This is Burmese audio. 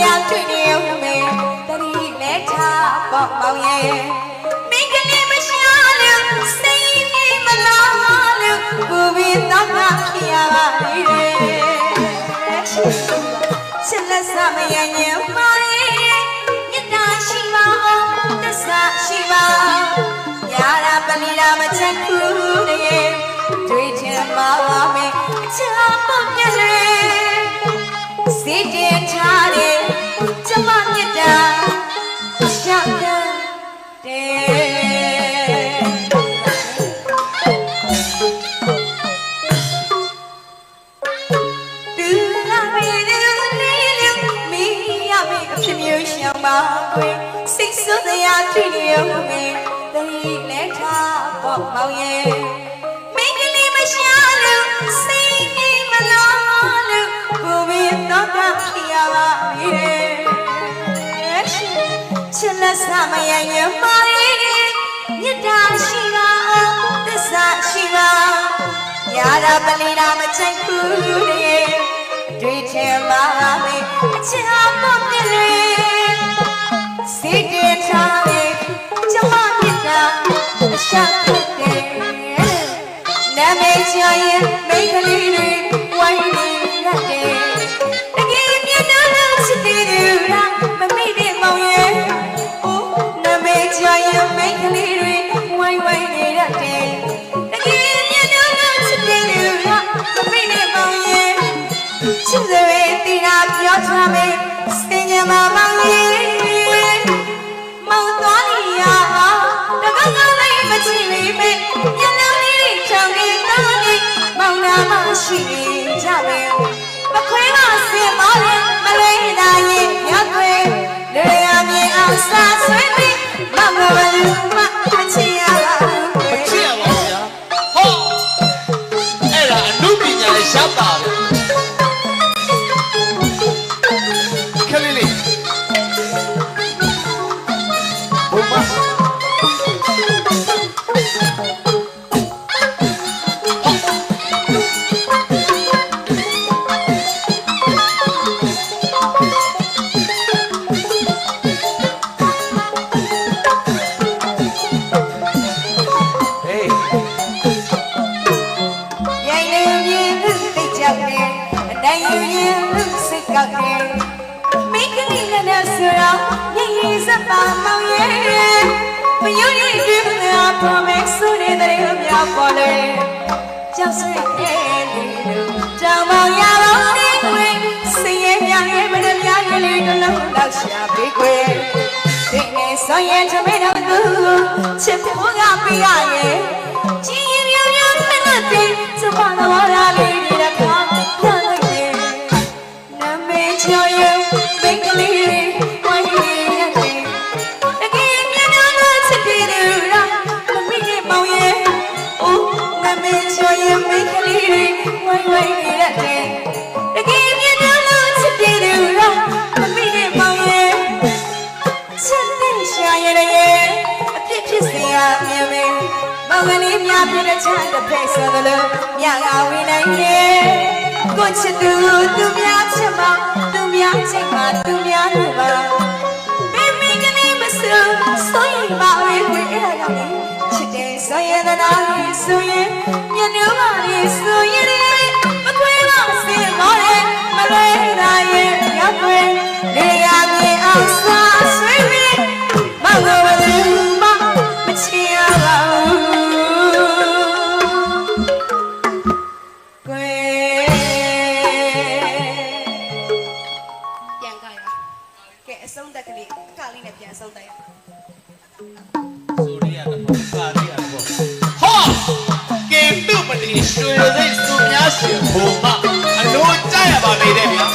ရာတွေ့နေုံပဲတတိလက်ချပေါ့မောင်ရဲ့မိကလေးမရှာလို့စိတ်ကြီးမလားလို့ကိုဘီတော့ကဖြစ်ရပါလေချစ်လက်စမရညင်ပါရဲ့မြတ်တာရှိပါအောင်သစ္စာရှိပါရာရာပလီရာမချက်ခုတည်းတွေ့ချင်ပါမယ်အချမ်းပေါ့မြတ်လေစီတင်ထားတယ်ကျမမြတ်တာရှောက်တယ်သူလာမေးလေးလေးမီးရမေးအဖြစ်မျိုးရှောင်ပါခွေစိတ်ဆိုးစရာတွေ့နေုံပဲတတိလက်ထားပေါ့မောင်ရဲ့မိကလေးမရှာလို့စိတ်ကြီးမလားလို့ကိုဘီတော့ကဖြစ်ရပါရဲ့ချစ်လက်စမရရင်ပါရဲ့မြတ်တာရှိပါသစ္စာရှိပါရာရာပလီရာမချိုက်ဘူးတဲ့တွေ့ချင်ပါမယ်အချမ်းပေါ့မြတ်လေစိတ်တည်းထားတယ်ကျမမြတ်တာအရှက်ဖြစ်တယ်နာမည်ချရင်မိန်းကလေးတွေဝိုင်းနေရတယ်တကယ်မြတ်လို့ချစ်တယ်လားမမိတဲ့မောင်ရဲ့အိုးနာမည်ချရင်မိန်းကလေးတွေဝိုင်းဝိုင်းနေရတယ်တကယ်မြတ်လို့ချစ်တယ်လားမမိတဲ့မောင်ရဲ့ချစ်တယ်တီတာပြောထားမယ်စင်ကြမှာမောင်ရဲ့မောင်သွားနေရတကယ်ကောင်းလေးမချစ်မိမေညလုံးလေးချောင်းလေးတောင်းလေးမောင်နာမရှိကြပဲမခွေးမစင်မော်လေးမလွေးတာရင်ညွတ်ွယ်လေရမြင်အောင်စားဆွေးပြီးမောင်ကဘယ်လိုမှမချစ်ရပါဘူးမချစ်ရပါဘူးဗျာဟောအဲ့ဒါအနုပညာရဲ့ရှားတာပဲခလေးလေးဘုံမမိကလေးနဲ့ဆိုတော့ရင်ရင်စပါမောင်ရဲ့မယုံရင်ဒီမှာ promise ဆိုတဲ့မြောက်ပေါ်လေကြောက်ဆွေရဲ့တောင်မောင်ရတော့နေခွေစင်ရဲ့မြရဲ့မနှပြရဲ့လေးတစ်လုံးလောက်ရှာပေးခွေဒီနေ့ဆိုရင်ချမေတော့သူချစ်ဖို့ကပေးရရဲ့ကြည်ရင်မြောင်မြောင်နဲ့တဲ့စပါတော့ရာလေးဒီတစ်ခါပြန်လိုက်တယ်နာမည်ချော်ရဲ့မိကလေးဝိုင်းနေရတယ်တကယ်မြတ်လို့ချစ်တယ်လားမမိရဲ့မောင်ရဲ့အိုးနာမည်ချော်ရဲ့မိကလေးဝိုင်းနေရတယ်တကယ်မြတ်လို့ချစ်တယ်လားမမိရဲ့မောင်ရဲ့ချစ်တဲ့ရှာရဲ့အဖြစ်ဖြစ်စရာမြင်မယ်မောင်ကလေးများပြတဲ့ချမ်းတစ်ဖက်ဆိုလို့မြတ်ကဝင်နိုင်တယ်ကိုချစ်သူများချစ်မှာသူများချစ်မှာသူများလို့ပါမိကလေးမစိုးဆိုရင်ပါဝေးဝေးအဲ့ဒါကြောင့်ချစ်တယ်ဆိုရင်တနာလေးဆိုရင်ညနေပါလေးဆိုရင်မခွေးပါစင်မောတယ်မလွဲတာရဲ့ရောက်ွယ်လေရမြေအောင်စားဆွေးပြီးမောင်ကိုဘယ်သူမှမချင်ရပါဘူးအဆုံးတက်ကလေးကလေးနဲ့ပြန်ဆုံးတက်ရဆိုရီးယားတော့ကာရီးယားတော့ဟောကဲပြုတ်မတီရွှေစိတ်စုများရှင်ဘုံမအလို့ကြရပါလေတဲ့ဗျာ